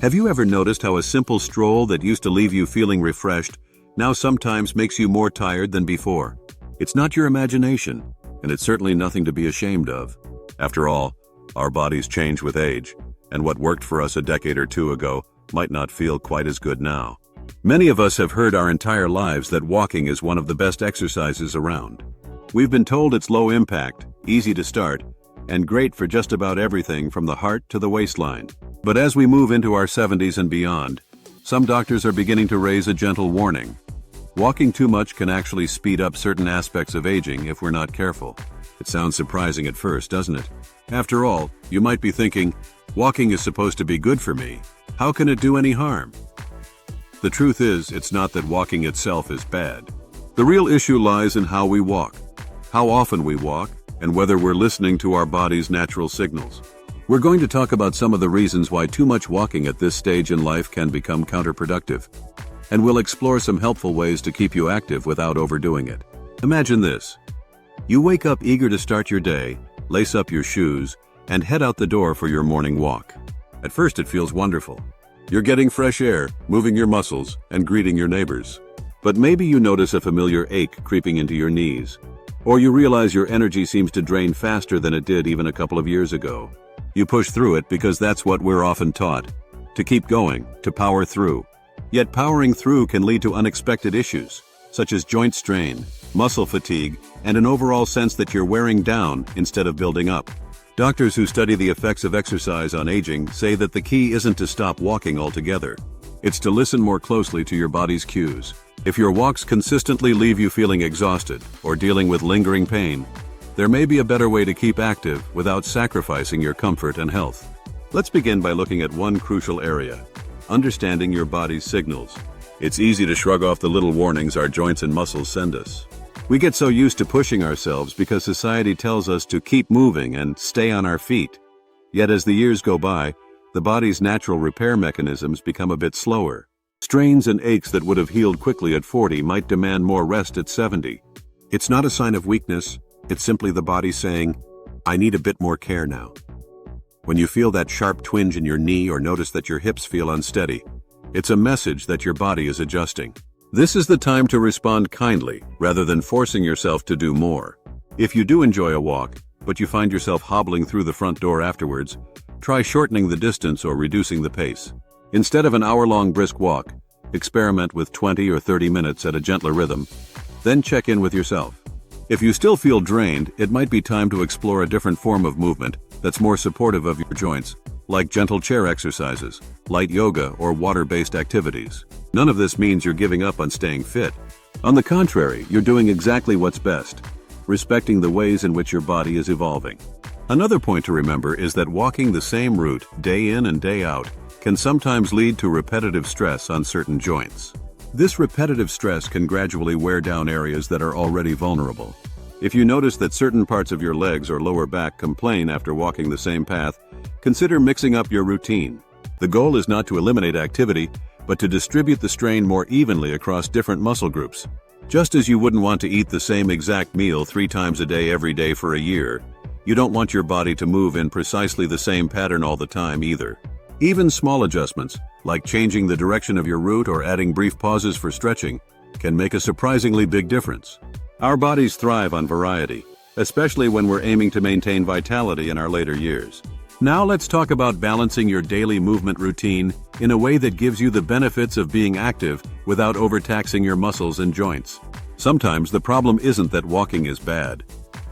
Have you ever noticed how a simple stroll that used to leave you feeling refreshed now sometimes makes you more tired than before? It's not your imagination, and it's certainly nothing to be ashamed of. After all, our bodies change with age, and what worked for us a decade or two ago might not feel quite as good now. Many of us have heard our entire lives that walking is one of the best exercises around. We've been told it's low impact, easy to start, and great for just about everything from the heart to the waistline. But as we move into our 70s and beyond, some doctors are beginning to raise a gentle warning. Walking too much can actually speed up certain aspects of aging if we're not careful. It sounds surprising at first, doesn't it? After all, you might be thinking, walking is supposed to be good for me. How can it do any harm? The truth is, it's not that walking itself is bad. The real issue lies in how we walk, how often we walk, and whether we're listening to our body's natural signals. We're going to talk about some of the reasons why too much walking at this stage in life can become counterproductive. And we'll explore some helpful ways to keep you active without overdoing it. Imagine this. You wake up eager to start your day, lace up your shoes, and head out the door for your morning walk. At first it feels wonderful. You're getting fresh air, moving your muscles, and greeting your neighbors. But maybe you notice a familiar ache creeping into your knees. Or you realize your energy seems to drain faster than it did even a couple of years ago. You push through it because that's what we're often taught. To keep going, to power through. Yet powering through can lead to unexpected issues, such as joint strain, muscle fatigue, and an overall sense that you're wearing down instead of building up. Doctors who study the effects of exercise on aging say that the key isn't to stop walking altogether. It's to listen more closely to your body's cues. If your walks consistently leave you feeling exhausted or dealing with lingering pain, there may be a better way to keep active without sacrificing your comfort and health. Let's begin by looking at one crucial area: understanding your body's signals. It's easy to shrug off the little warnings our joints and muscles send us. We get so used to pushing ourselves because society tells us to keep moving and stay on our feet. Yet as the years go by, the body's natural repair mechanisms become a bit slower. Strains and aches that would have healed quickly at 40 might demand more rest at 70. It's not a sign of weakness, it's simply the body saying, I need a bit more care now. When you feel that sharp twinge in your knee or notice that your hips feel unsteady, it's a message that your body is adjusting. This is the time to respond kindly rather than forcing yourself to do more. If you do enjoy a walk, but you find yourself hobbling through the front door afterwards, try shortening the distance or reducing the pace. Instead of an hour-long brisk walk, experiment with 20 or 30 minutes at a gentler rhythm, then check in with yourself. If you still feel drained, it might be time to explore a different form of movement that's more supportive of your joints, like gentle chair exercises, light yoga, or water-based activities. None of this means you're giving up on staying fit. On the contrary, you're doing exactly what's best, respecting the ways in which your body is evolving. Another point to remember is that walking the same route day in and day out can sometimes lead to repetitive stress on certain joints. This repetitive stress can gradually wear down areas that are already vulnerable. If you notice that certain parts of your legs or lower back complain after walking the same path, consider mixing up your routine. The goal is not to eliminate activity, but to distribute the strain more evenly across different muscle groups. Just as you wouldn't want to eat the same exact meal 3 times a day every day for a year, you don't want your body to move in precisely the same pattern all the time either. Even small adjustments, like changing the direction of your route or adding brief pauses for stretching, can make a surprisingly big difference. Our bodies thrive on variety, especially when we're aiming to maintain vitality in our later years. Now let's talk about balancing your daily movement routine in a way that gives you the benefits of being active without overtaxing your muscles and joints. Sometimes the problem isn't that walking is bad.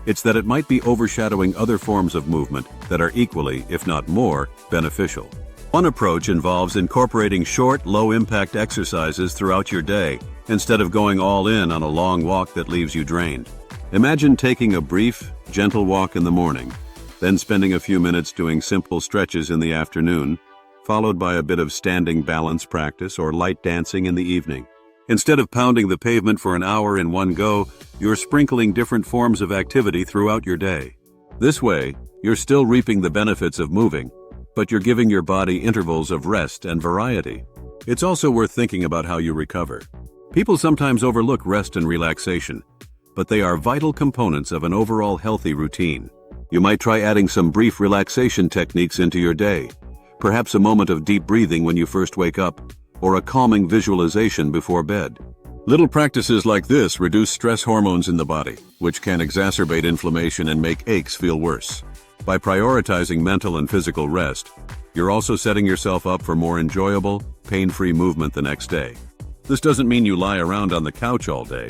It's that it might be overshadowing other forms of movement that are equally, if not more, beneficial. One approach involves incorporating short, low-impact exercises throughout your day instead of going all in on a long walk that leaves you drained. Imagine taking a brief, gentle walk in the morning, then spending a few minutes doing simple stretches in the afternoon, followed by a bit of standing balance practice or light dancing in the evening. Instead of pounding the pavement for an hour in one go, you're sprinkling different forms of activity throughout your day. This way, you're still reaping the benefits of moving, but you're giving your body intervals of rest and variety. It's also worth thinking about how you recover. People sometimes overlook rest and relaxation, but they are vital components of an overall healthy routine. You might try adding some brief relaxation techniques into your day. Perhaps a moment of deep breathing when you first wake up, or a calming visualization before bed. Little practices like this reduce stress hormones in the body, which can exacerbate inflammation and make aches feel worse. By prioritizing mental and physical rest, you're also setting yourself up for more enjoyable, pain-free movement the next day. This doesn't mean you lie around on the couch all day.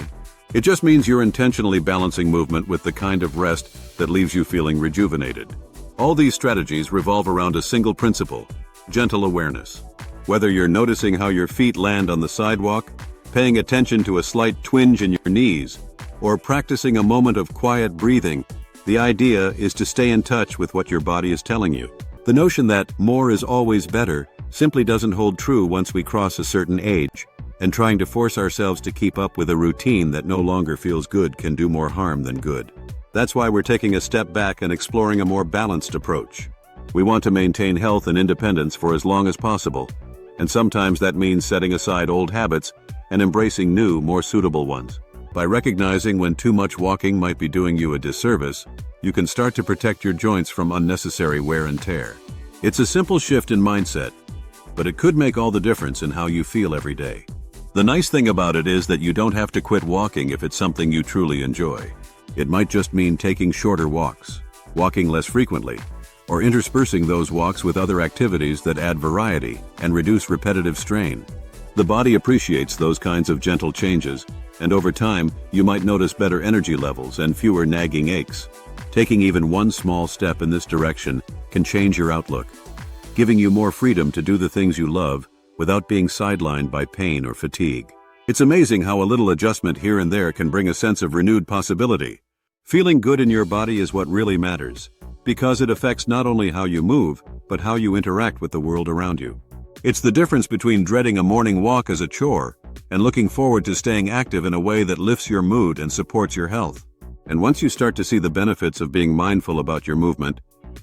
It just means you're intentionally balancing movement with the kind of rest that leaves you feeling rejuvenated. All these strategies revolve around a single principle: gentle awareness. Whether you're noticing how your feet land on the sidewalk, paying attention to a slight twinge in your knees, or practicing a moment of quiet breathing, the idea is to stay in touch with what your body is telling you. The notion that more is always better simply doesn't hold true once we cross a certain age, and trying to force ourselves to keep up with a routine that no longer feels good can do more harm than good. That's why we're taking a step back and exploring a more balanced approach. We want to maintain health and independence for as long as possible, and sometimes that means setting aside old habits and embracing new, more suitable ones. By recognizing when too much walking might be doing you a disservice, you can start to protect your joints from unnecessary wear and tear. It's a simple shift in mindset, but it could make all the difference in how you feel every day. The nice thing about it is that you don't have to quit walking if it's something you truly enjoy. It might just mean taking shorter walks, walking less frequently, or interspersing those walks with other activities that add variety and reduce repetitive strain. The body appreciates those kinds of gentle changes, and over time, you might notice better energy levels and fewer nagging aches. Taking even one small step in this direction can change your outlook, giving you more freedom to do the things you love without being sidelined by pain or fatigue. It's amazing how a little adjustment here and there can bring a sense of renewed possibility. Feeling good in your body is what really matters, because it affects not only how you move, but how you interact with the world around you. It's the difference between dreading a morning walk as a chore and looking forward to staying active in a way that lifts your mood and supports your health. And once you start to see the benefits of being mindful about your movement,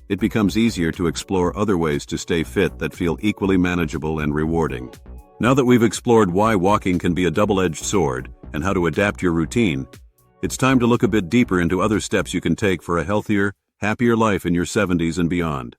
it becomes easier to explore other ways to stay fit that feel equally manageable and rewarding. Now that we've explored why walking can be a double-edged sword and how to adapt your routine, it's time to look a bit deeper into other steps you can take for a healthier, happier life in your 70s and beyond.